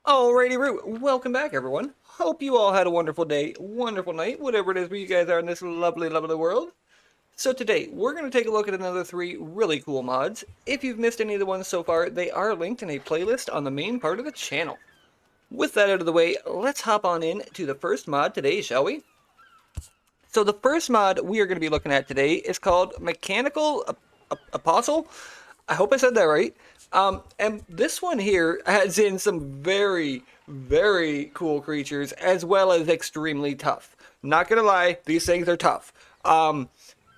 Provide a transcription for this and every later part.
Alrighty, Root. Welcome back, everyone. Hope you all had a wonderful day, wonderful night, whatever it is where you guys are in this lovely, lovely world. So today, we're going to take a look at another three really cool mods. If you've missed any of the ones so far, they are linked in a playlist on the main part of the channel. With that out of the way, let's hop on in to the first mod today, shall we? So the first mod we are going to be looking at today is called Mechanical Apostle. I hope I said that right. And this one here adds in some very, very cool creatures as well as extremely tough. Not gonna lie, these things are tough.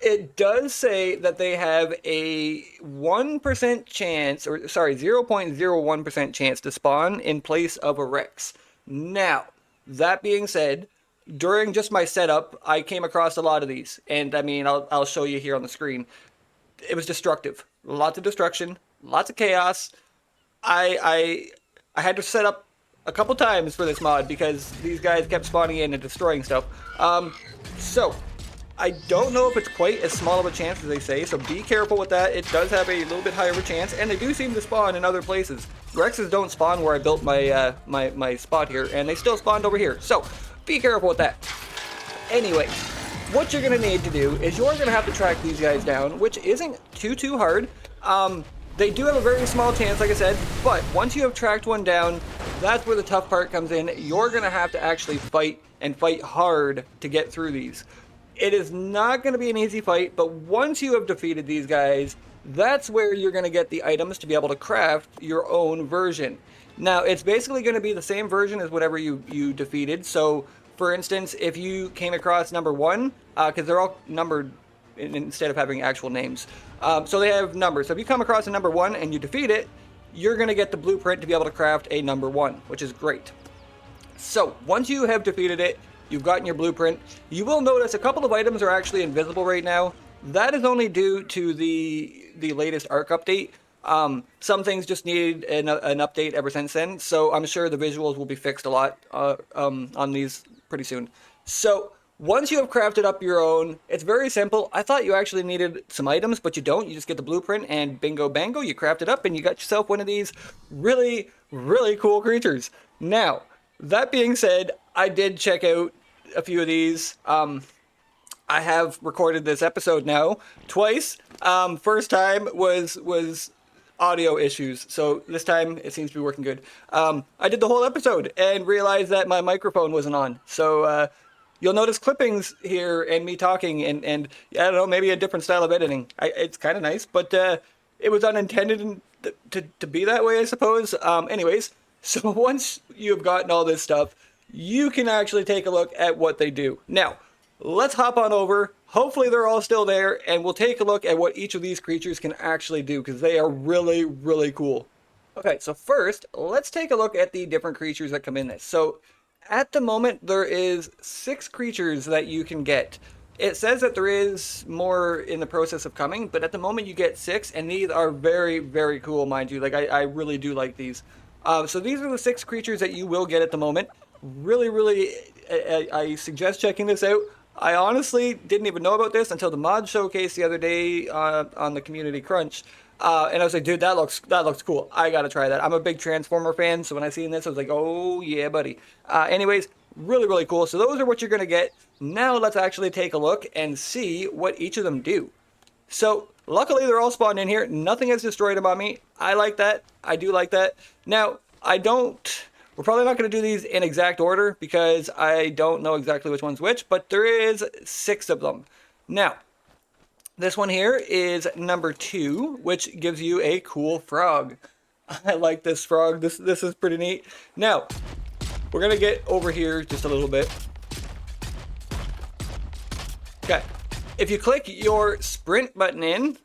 It does say that they have a 1% chance, or sorry, 0.01% chance to spawn in place of a Rex. Now, that being said, during just my setup, I came across a lot of these, and I mean, I'll show you here on the screen. It was destructive. Lots of destruction, lots of chaos. I had to set up a couple times for this mod because these guys kept spawning in and destroying stuff. So I don't know if it's quite as small of a chance as they say, so be careful with that. It does have a little bit higher of a chance, and they do seem to spawn in other places. Rexes don't spawn where I built my my spot here, and they still spawned over here. So be careful with that. Anyway, what you're going to need to do is you're going to have to track these guys down, which isn't too hard. They do have a very small chance, like I said, but once you have tracked one down, that's where the tough part comes in. You're going to have to actually fight and fight hard to get through these. It is not going to be an easy fight, but once you have defeated these guys, that's where you're going to get the items to be able to craft your own version. Now, it's basically going to be the same version as whatever you defeated. So, for instance, if you came across number one, because they're all numbered instead of having actual names. So they have numbers. So if you come across a number one and you defeat it, you're going to get the blueprint to be able to craft a number one, which is great. So once you have defeated it, you've gotten your blueprint, you will notice a couple of items are actually invisible right now. That is only due to the latest ARC update. Some things just needed an update ever since then, so I'm sure the visuals will be fixed a lot on these pretty soon. So once you have crafted up your own, it's very simple. I thought you actually needed some items, but you don't. You just get the blueprint and bingo bango, you craft it up and you got yourself one of these really, really cool creatures. Now, that being said, I did check out a few of these. I have recorded this episode now twice. First time was audio issues, so this time it seems to be working good. I did the whole episode and realized that my microphone wasn't on, so you'll notice clippings here and me talking and I don't know, maybe a different style of editing. It's kind of nice, but it was unintended to be that way, I suppose. Anyways, so once you've gotten all this stuff, you can actually take a look at what they do. Now, let's hop on over. Hopefully they're all still there, and we'll take a look at what each of these creatures can actually do, because they are really, really cool. Okay, so first, let's take a look at the different creatures that come in this. So, at the moment, there is 6 creatures that you can get. It says that there is more in the process of coming, but at the moment you get 6, and these are very, very cool, mind you. Like, I really do like these. So these are the 6 creatures that you will get at the moment. Really, really, I suggest checking this out. I honestly didn't even know about this until the mod showcase the other day on the Community Crunch. And I was like, dude, that looks cool. I gotta try that. I'm a big Transformer fan, so when I seen this, I was like, oh yeah, buddy. Anyways, really, really cool. So those are what you're gonna get. Now let's actually take a look and see what each of them do. So luckily they're all spawned in here. Nothing has destroyed them on me. I like that. I do like that. Now, we're probably not going to do these in exact order because I don't know exactly which one's which, but there is 6 of them. Now, this one here is number 2, which gives you a cool frog. I like this frog. This is pretty neat. Now, we're going to get over here just a little bit. Okay. If you click your sprint button in,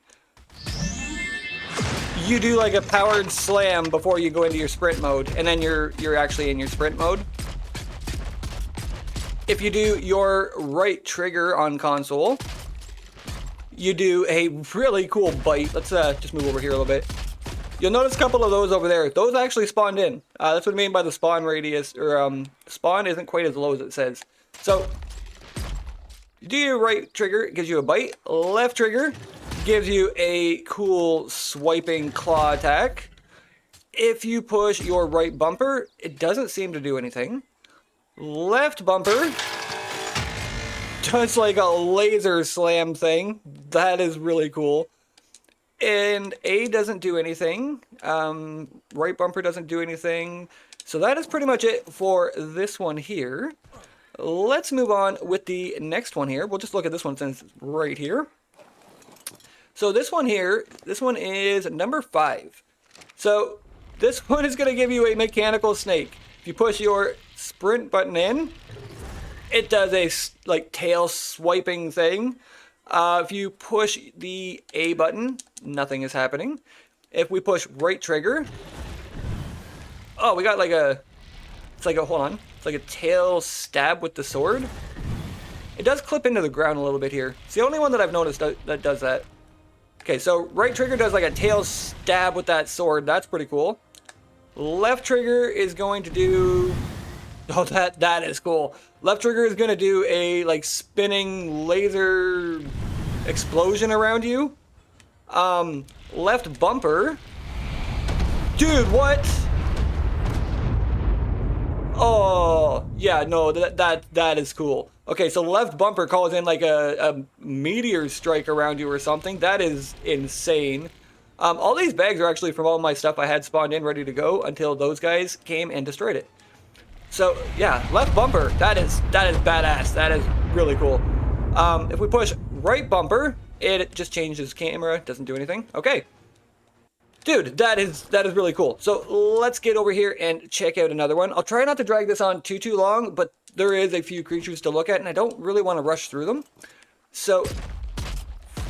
you do like a powered slam before you go into your sprint mode, and then you're actually in your sprint mode. If you do your right trigger on console, you do a really cool bite. Let's just move over here a little bit. You'll notice a couple of those over there. Those actually spawned in. That's what I mean by the spawn radius, or spawn isn't quite as low as it says. So, you do your right trigger, it gives you a bite. Left trigger gives you a cool swiping claw attack. If you push your right bumper, it doesn't seem to do anything. Left bumper does like a laser slam thing. That is really cool. And A doesn't do anything. Right bumper doesn't do anything. So that is pretty much it for this one here. Let's move on with the next one here. We'll just look at this one since it's right here. So this one here, this one is number 5. So this one is going to give you a mechanical snake. If you push your sprint button in, it does a like tail swiping thing. If you push the A button, nothing is happening. If we push right trigger, oh, we got like a, it's like a, hold on, it's like a tail stab with the sword. It does clip into the ground a little bit here. It's the only one that I've noticed that does that. Okay, so right trigger does like a tail stab with that sword. That's pretty cool. Left trigger is going to do, oh, that is cool. Left trigger is going to do a like spinning laser explosion around you. Left bumper, dude, what? Oh, yeah, no, that is cool. Okay, so left bumper calls in like a meteor strike around you or something. That is insane. All these bags are actually from all my stuff I had spawned in ready to go until those guys came and destroyed it. So yeah, left bumper, that is badass. That is really cool. If we push right bumper, it just changes camera, doesn't do anything. Okay. Dude, that is really cool. So let's get over here and check out another one. I'll try not to drag this on too long, but there is a few creatures to look at, and I don't really want to rush through them. So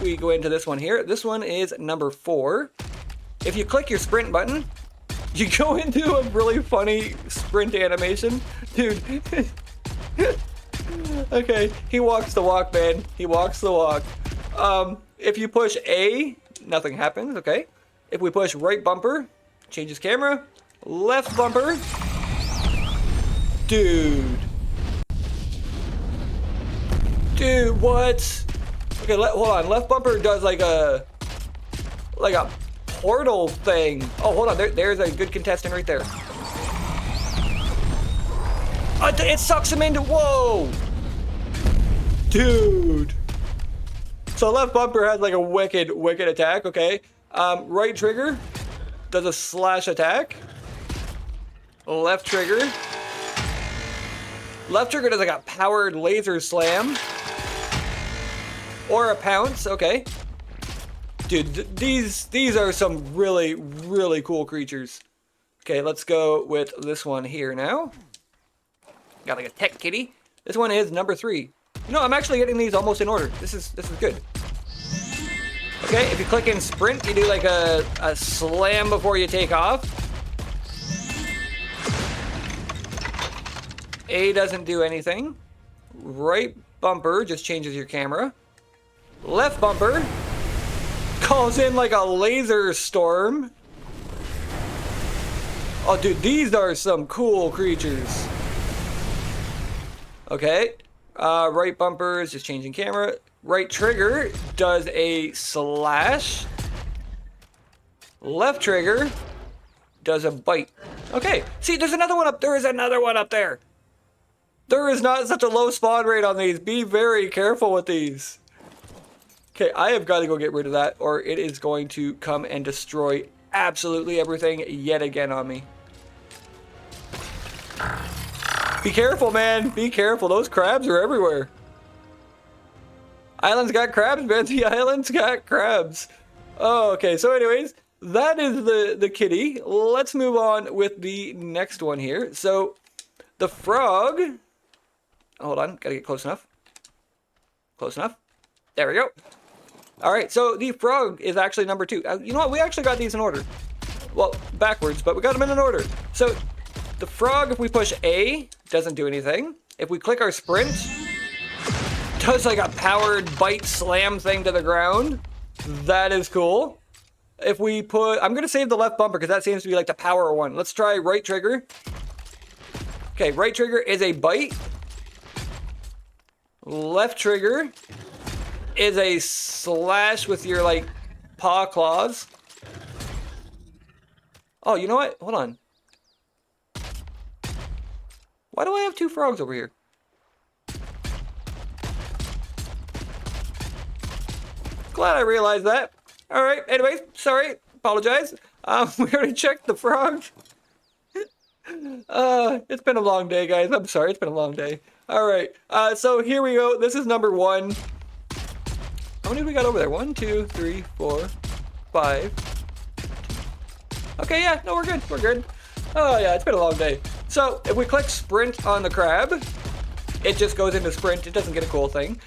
we go into this one here. This one is number 4. If you click your sprint button, you go into a really funny sprint animation. Dude. Okay, he walks the walk, man. He walks the walk. If you push A, nothing happens, okay? If we push right bumper, changes camera. Left bumper. Dude. Dude, what? Okay, hold on. Left bumper does like a portal thing. Oh, hold on. There's a good contestant right there. It sucks him into, whoa. Dude. So left bumper has like a wicked attack, okay? Right trigger does a slash attack. Left trigger does like a powered laser slam. Or a pounce, okay. Dude, these are some really cool creatures. Okay, let's go with this one here now. Got like a tech kitty. This one is number 3. You know, I'm actually getting these almost in order. This is good. Okay, if you click in sprint, you do like a slam before you take off. A doesn't do anything. Right bumper just changes your camera. Left bumper calls in like a laser storm. Oh, dude, these are some cool creatures. Okay, right bumper is just changing camera. Right trigger does a slash. Left trigger does a bite. Okay, see, there's another one up. There is another one up there. There is not such a low spawn rate on these. Be very careful with these. Okay, I have got to go get rid of that, or it is going to come and destroy absolutely everything yet again on me. Be careful, man. Be careful. Those crabs are everywhere. Island's got crabs, man. The island's got crabs. Oh, okay. So anyways, that is the kitty. Let's move on with the next one here. So the frog. Hold on. Gotta get close enough. Close enough. There we go. All right. So the frog is actually number 2. You know what? We actually got these in order. Well, backwards, but we got them in an order. So the frog, if we push A, doesn't do anything. If we click our sprint, does like a powered bite slam thing to the ground. That is cool. If we put, I'm going to save the left bumper because that seems to be like the power one. Let's try right trigger. Okay, right trigger is a bite. Left trigger is a slash with your like paw claws. Oh, you know what? Hold on. Why do I have two frogs over here? Glad I realized that. All right. Anyways, sorry. Apologize. We already checked the frog. It's been a long day, guys. I'm sorry. It's been a long day. All right. So here we go. This is number 1. How many we got over there? 1, 2, 3, 4, 5. Okay, yeah. No, we're good. We're good. Oh, yeah. It's been a long day. So if we click sprint on the crab, it just goes into sprint. It doesn't get a cool thing.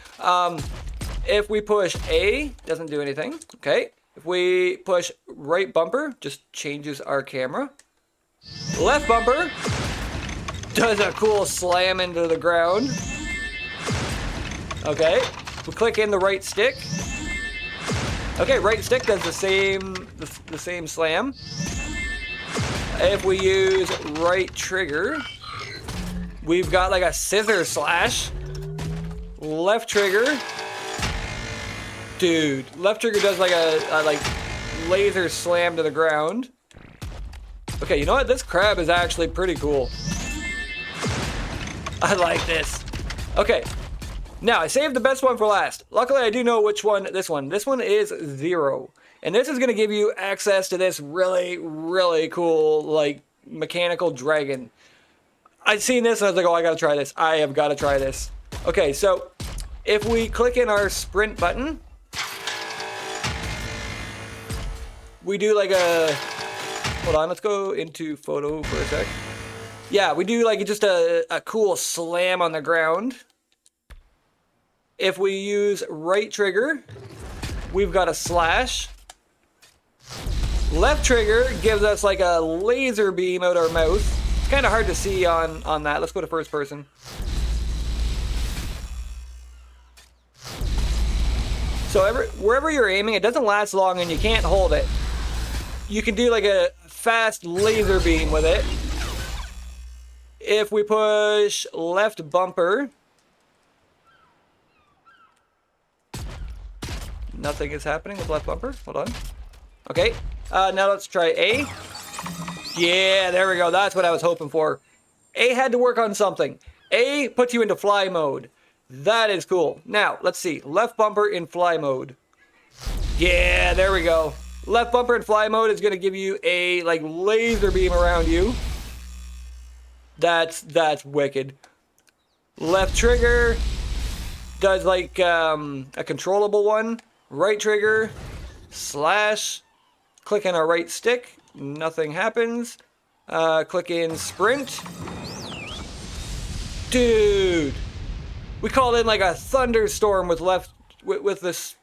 If we push A, doesn't do anything. Okay. If we push right bumper, just changes our camera. Left bumper does a cool slam into the ground. Okay. We click in the right stick. Okay, right stick does the same slam. If we use right trigger, we've got like a scissor slash. Left trigger. Dude, left trigger does like a like laser slam to the ground. Okay, you know what? This crab is actually pretty cool. I like this. Okay, now I saved the best one for last. Luckily, I do know which one. This one. This one is 0. And this is going to give you access to this really, really cool, like, mechanical dragon. I'd seen this and I was like, oh, I got to try this. I have got to try this. Okay, so if we click in our sprint button, we do like a, hold on, let's go into photo for a sec. Yeah, we do like just a cool slam on the ground. If we use right trigger, we've got a slash. Left trigger gives us like a laser beam out our mouth. It's kind of hard to see on that. Let's go to first person. So wherever you're aiming, it doesn't last long and you can't hold it. You can do like a fast laser beam with it. If we push left bumper, nothing is happening with left bumper. Hold on. Okay, now let's try A. Yeah, there we go. That's what I was hoping for. A had to work on something. A puts you into fly mode. That is cool. Now, let's see. Left bumper in fly mode. Yeah, there we go. Left bumper in fly mode is going to give you a like laser beam around you. That's wicked. Left trigger does like a controllable one. Right trigger, slash, click in our right stick, nothing happens. Click in sprint. Dude, we called in like a thunderstorm with this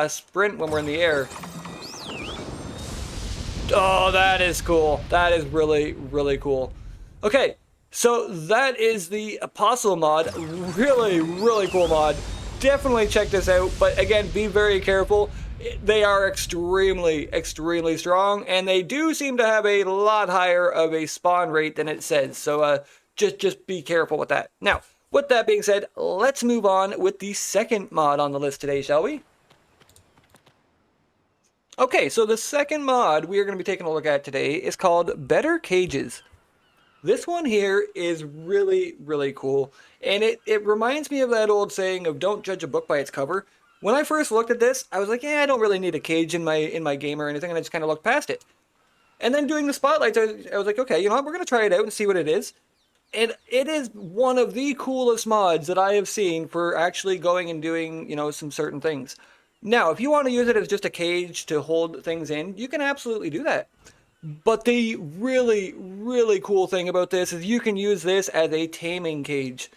sprint when we're in the air. Oh, that is cool. That is really, really cool. Okay, so that is the Apostle mod. Really, really cool mod. Definitely check this out, but again, be very careful. They are extremely, extremely strong, and they do seem to have a lot higher of a spawn rate than it says, so just be careful with that. Now, with that being said, let's move on with the second mod on the list today, shall we? Okay, so the second mod we are going to be taking a look at today is called Better Cages. This one here is really, really cool, and it reminds me of that old saying of don't judge a book by its cover. When I first looked at this, I was like, yeah, I don't really need a cage in my game or anything, and I just kind of looked past it. And then doing the spotlights, I was like, okay, you know what, we're going to try it out and see what it is. And it is one of the coolest mods that I have seen for actually going and doing, you know, some certain things. Now, if you want to use it as just a cage to hold things in, you can absolutely do that. But the really, really cool thing about this is you can use this as a taming cage.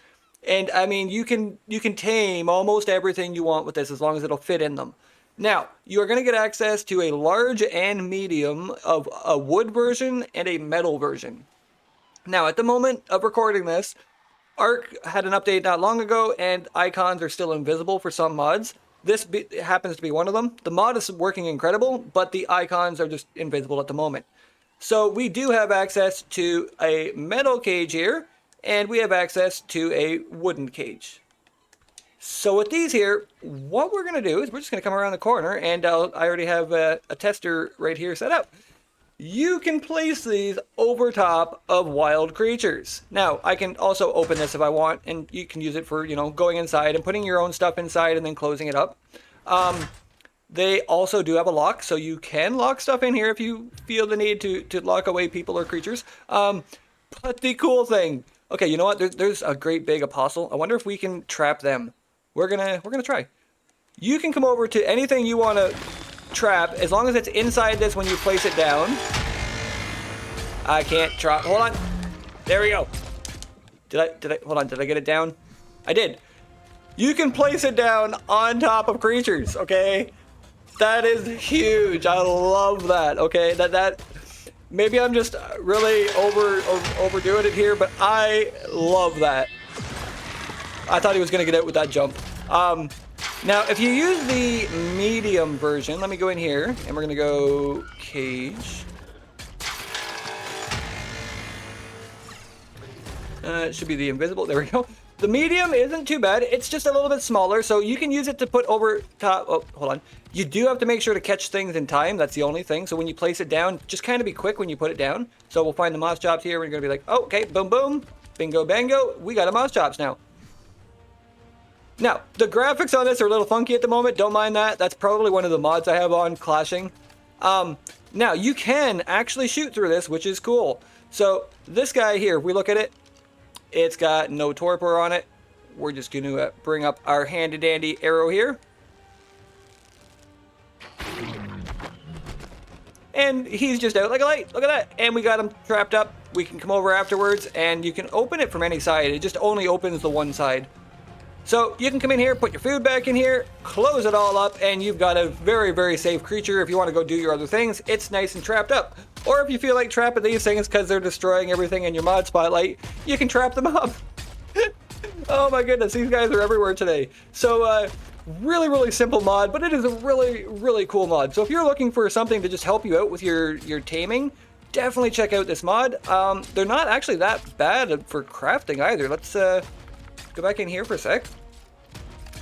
And I mean, you can tame almost everything you want with this as long as it'll fit in them. Now, you are going to get access to a large and medium of a wood version and a metal version. Now, at the moment of recording this, Arc had an update not long ago, and icons are still invisible for some mods. This happens to be one of them. The mod is working incredible, but the icons are just invisible at the moment. So we do have access to a metal cage here, and we have access to a wooden cage. So with these here, what we're going to do is we're just going to come around the corner, and I already have a tester right here set up. you can place these over top of wild creatures. Now, I can also open this if I want, and you can use it for, you know, going inside and putting your own stuff inside and then closing it up. They also do have a lock, so you can lock stuff in here if you feel the need to lock away people or creatures. But the cool thing, okay, you know what? There's a great big apostle. I wonder if we can trap them. We're gonna try. You can come over to anything you want to trap as long as it's inside this when you place it down. I can't trap. Hold on. There we go. Hold on. Did I get it down? I did. You can place it down on top of creatures. Okay. That is huge. I love that. Okay. That maybe I'm just really overdoing it here, but I love that. I thought he was gonna get out with that jump. Now, if you use the medium version, let me go in here, and we're going to go cage. It should be the invisible. There we go. The medium isn't too bad. It's just a little bit smaller, so you can use it to put over top. Oh, hold on. You do have to make sure to catch things in time. That's the only thing. So when you place it down, just kind of be quick when you put it down. So we'll find the moss chops here. We're going to be like, oh, okay, boom, boom, bingo, bango. We got a moss chops now. Now, the graphics on this are a little funky at the moment. Don't mind that. That's probably one of the mods I have on clashing. Now, you can actually shoot through this, which is cool. So, this guy here, if we look at it, it's got no torpor on it. We're just going to bring up our handy-dandy arrow here. And he's just out like a light. Look at that. And we got him trapped up. We can come over afterwards, and you can open it from any side. It just only opens the one side. So you can come in here, put your food back in here, close it all up, and you've got a very, very safe creature. If you want to go do your other things, it's nice and trapped up. Or if you feel like trapping these things because they're destroying everything in your mod spotlight, you can trap them up. Oh my goodness, these guys are everywhere today. So really, really simple mod, but it is a really, really cool mod. So if you're looking for something to just help you out with your taming, definitely check out this mod. They're not actually that bad for crafting either. Let's go back in here for a sec.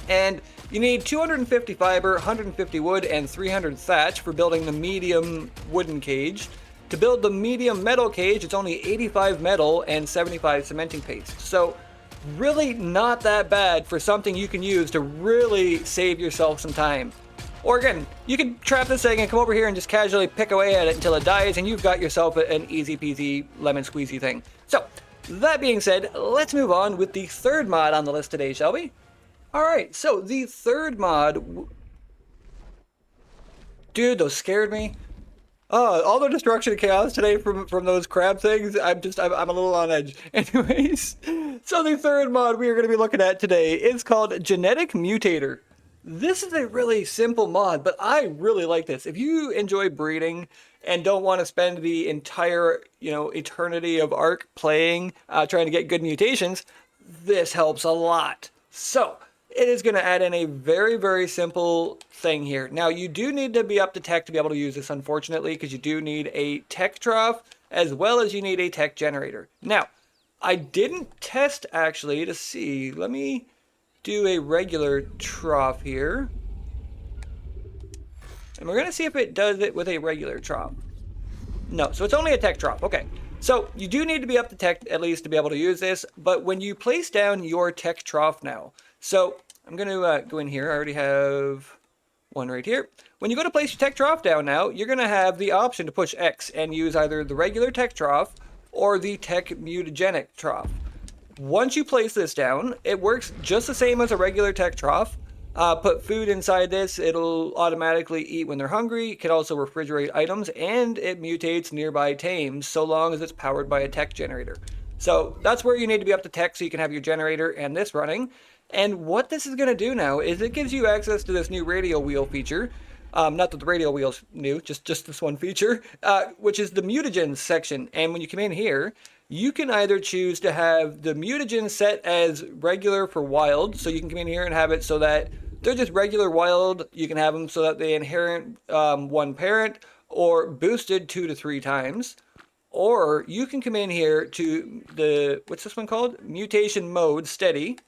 And you need 250 fiber, 150 wood, and 300 thatch for building the medium wooden cage. To build the medium metal cage, it's only 85 metal and 75 cementing paste. So really not that bad for something you can use to really save yourself some time. Or again, you can trap this thing and come over here and just casually pick away at it until it dies, and you've got yourself an easy peasy lemon squeezy thing. So that being said, let's move on with the third mod on the list today, shall we? Alright, so the third mod... Dude, those scared me. Oh, all the destruction and chaos today from those crab things, I'm a little on edge. Anyways, so the third mod we are going to be looking at today is called Genetic Mutator. This is a really simple mod, but I really like this. If you enjoy breeding and don't want to spend the entire, eternity of Ark playing, trying to get good mutations, this helps a lot. So, it is going to add in a very, very simple thing here. Now, you do need to be up to tech to be able to use this, unfortunately, because you do need a tech trough, as well as you need a tech generator. Now, I didn't test, actually, to see. Let me do a regular trough here. And we're going to see if it does it with a regular trough. No, so it's only a tech trough. Okay. So, you do need to be up to tech, at least, to be able to use this. But when you place down your tech trough now... So, I'm going to go in here. I already have one right here. When you go to place your tech trough down now, you're going to have the option to push X and use either the regular tech trough or the tech mutagenic trough. Once you place this down, it works just the same as a regular tech trough. Put food inside this, it'll automatically eat when they're hungry. It can also refrigerate items, and it mutates nearby tames so long as it's powered by a tech generator. So that's where you need to be up to tech so you can have your generator and this running. And what this is going to do now is it gives you access to this new radial wheel feature. Not that the radial wheel's new, just this one feature, which is the mutagens section. And when you come in here, you can either choose to have the mutagens set as regular for wild, so you can come in here and have it so that they're just regular wild. You can have them so that they inherit one parent, or boosted 2 to 3 times. Or you can come in here to the, what's this one called? Mutation mode, steady.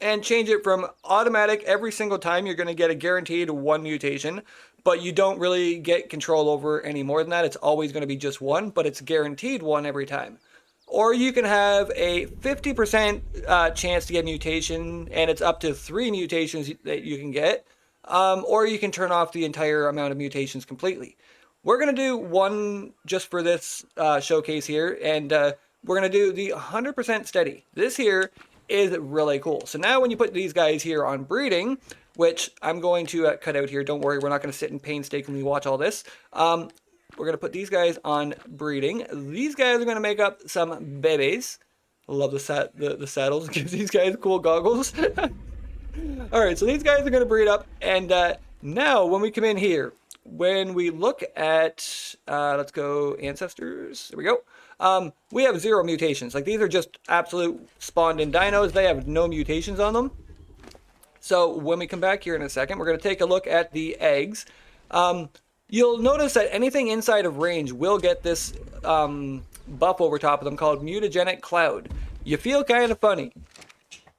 and change it from automatic every single time. You're going to get a guaranteed 1 mutation, but you don't really get control over any more than that. It's always going to be just 1, but it's guaranteed 1 every time. Or you can have a 50% chance to get mutation, and it's up to 3 mutations that you can get. Or you can turn off the entire amount of mutations completely. We're going to do 1 just for this showcase here, and we're going to do the 100% steady. This here is really cool. So now when you put these guys here on breeding, which I'm going to cut out here, don't worry, we're not going to sit and painstakingly watch all this. We're going to put these guys on breeding. These guys are going to make up some babies. I love the saddles. It gives these guys cool goggles. Alright, so these guys are going to breed up. And now when we come in here, when we look at, let's go ancestors. There we go. We have 0 mutations. Like, these are just absolute spawned in dinos. They have no mutations on them. So when we come back here in a second, we're going to take a look at the eggs. You'll notice that anything inside of range will get this buff over top of them called mutagenic cloud. You feel kind of funny.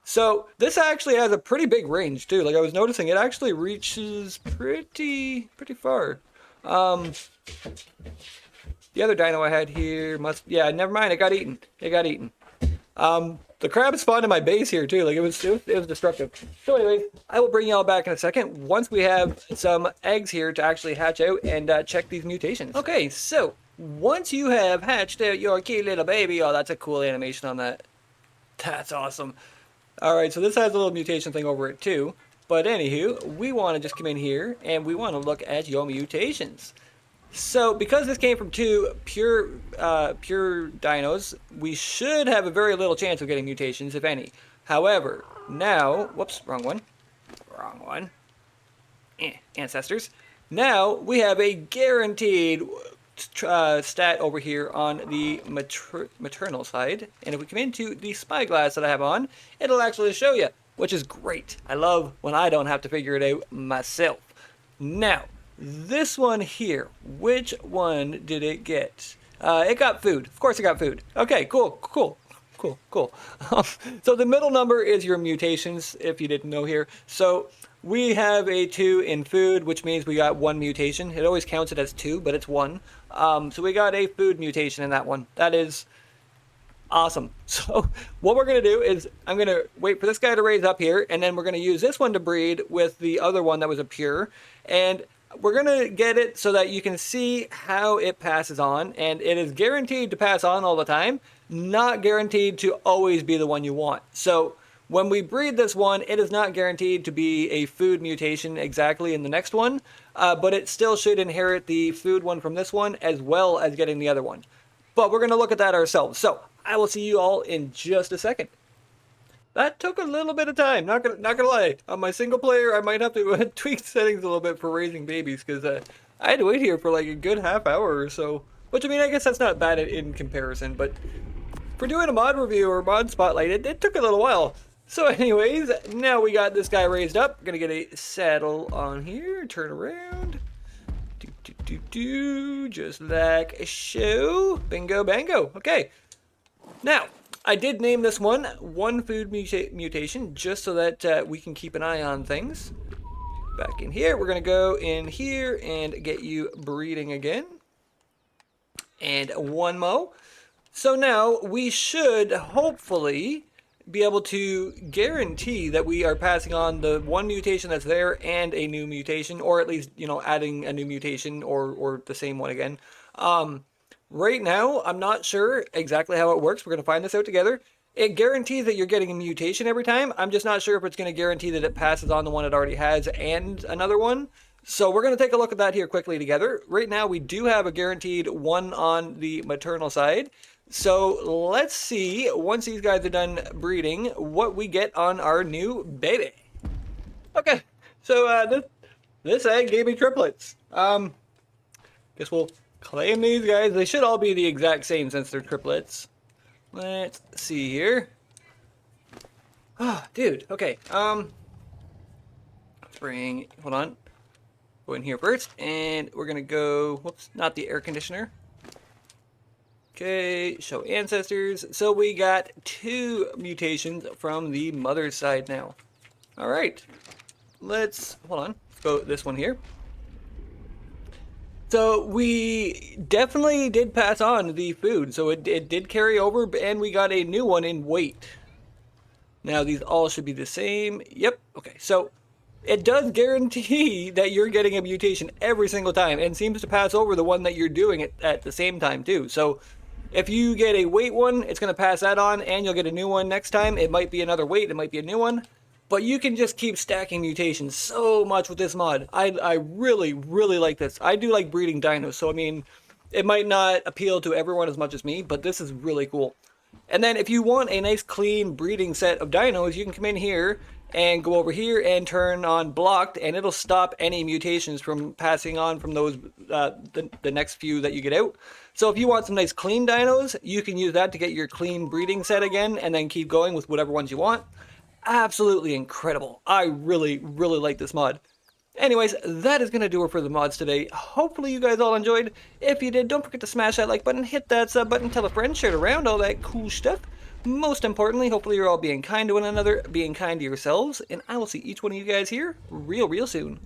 So this actually has a pretty big range too. Like, I was noticing, it actually reaches pretty far. The other dino I had here yeah, never mind. It got eaten. It got eaten. The crab spawned in my base here too. Like, it was destructive. So anyways, I will bring y'all back in a second once we have some eggs here to actually hatch out and check these mutations. Okay, so once you have hatched out your cute little baby, oh, that's a cool animation on that. That's awesome. Alright, so this has a little mutation thing over it too. But anywho, we want to just come in here and we want to look at your mutations. So because this came from 2 pure dinos, we should have a very little chance of getting mutations, if any. However, now, whoops, wrong one. Ancestors. Now we have a guaranteed stat over here on the maternal side, and if we come into the spyglass that I have on, it'll actually show you, which is great. I love when I don't have to figure it out myself. Now, this one here, which one did it get? It got food. Of course it got food. Okay, cool. So the middle number is your mutations, if you didn't know here. So we have a 2 in food, which means we got 1 mutation. It always counts it as 2, but it's 1. So we got a food mutation in that one. That is awesome. So what we're going to do is I'm going to wait for this guy to raise up here, and then we're going to use this one to breed with the other one that was a pure. And we're going to get it so that you can see how it passes on, and it is guaranteed to pass on all the time, not guaranteed to always be the one you want. So when we breed this one, it is not guaranteed to be a food mutation exactly in the next one, but it still should inherit the food one from this one as well as getting the other one. But we're going to look at that ourselves. So I will see you all in just a second. That took a little bit of time, not gonna lie. On my single player, I might have to tweak settings a little bit for raising babies, because I had to wait here for like a good half hour or so. Which, I mean, I guess that's not bad in comparison, but for doing a mod review or mod spotlight, it took a little while. So anyways, now we got this guy raised up. Gonna get a saddle on here, turn around. Just like a show. Bingo bango. Okay. Now, I did name this one food mutation, just so that we can keep an eye on things. Back in here, we're going to go in here and get you breeding again. And 1 mo. So now we should hopefully be able to guarantee that we are passing on the 1 mutation that's there and a new mutation, or at least, you know, adding a new mutation or the same one again. Right now, I'm not sure exactly how it works. We're going to find this out together. It guarantees that you're getting a mutation every time. I'm just not sure if it's going to guarantee that it passes on the one it already has and another one. So we're going to take a look at that here quickly together. Right now, we do have a guaranteed 1 on the maternal side. So let's see, once these guys are done breeding, what we get on our new baby. Okay, so this egg gave me triplets. Guess we'll claim these guys. They should all be the exact same since they're triplets. Let's see here. Ah, dude. Okay. Let's bring. Hold on. Go in here first, and we're gonna go. Whoops, not the air conditioner. Okay, show ancestors. So we got 2 mutations from the mother's side now. All right, hold on, let's go this one here. So we definitely did pass on the food, so it did carry over, and we got a new one in weight. Now these all should be the same. Yep, okay, so it does guarantee that you're getting a mutation every single time, and seems to pass over the one that you're doing at the same time too. So if you get a weight one, it's going to pass that on, and you'll get a new one next time. It might be another weight, it might be a new one. But you can just keep stacking mutations so much with this mod. I really, really like this. I do like breeding dinos, so I mean, it might not appeal to everyone as much as me, but this is really cool. And then if you want a nice clean breeding set of dinos, you can come in here and go over here and turn on blocked, and it'll stop any mutations from passing on from those the next few that you get out. So if you want some nice clean dinos, you can use that to get your clean breeding set again, and then keep going with whatever ones you want. Absolutely incredible. I really, really like this mod. Anyways, that is going to do it for the mods today. Hopefully you guys all enjoyed. If you did, don't forget to smash that like button, hit that sub button, tell a friend, share it around, all that cool stuff. Most importantly, hopefully you're all being kind to one another, being kind to yourselves, and I will see each one of you guys here real soon.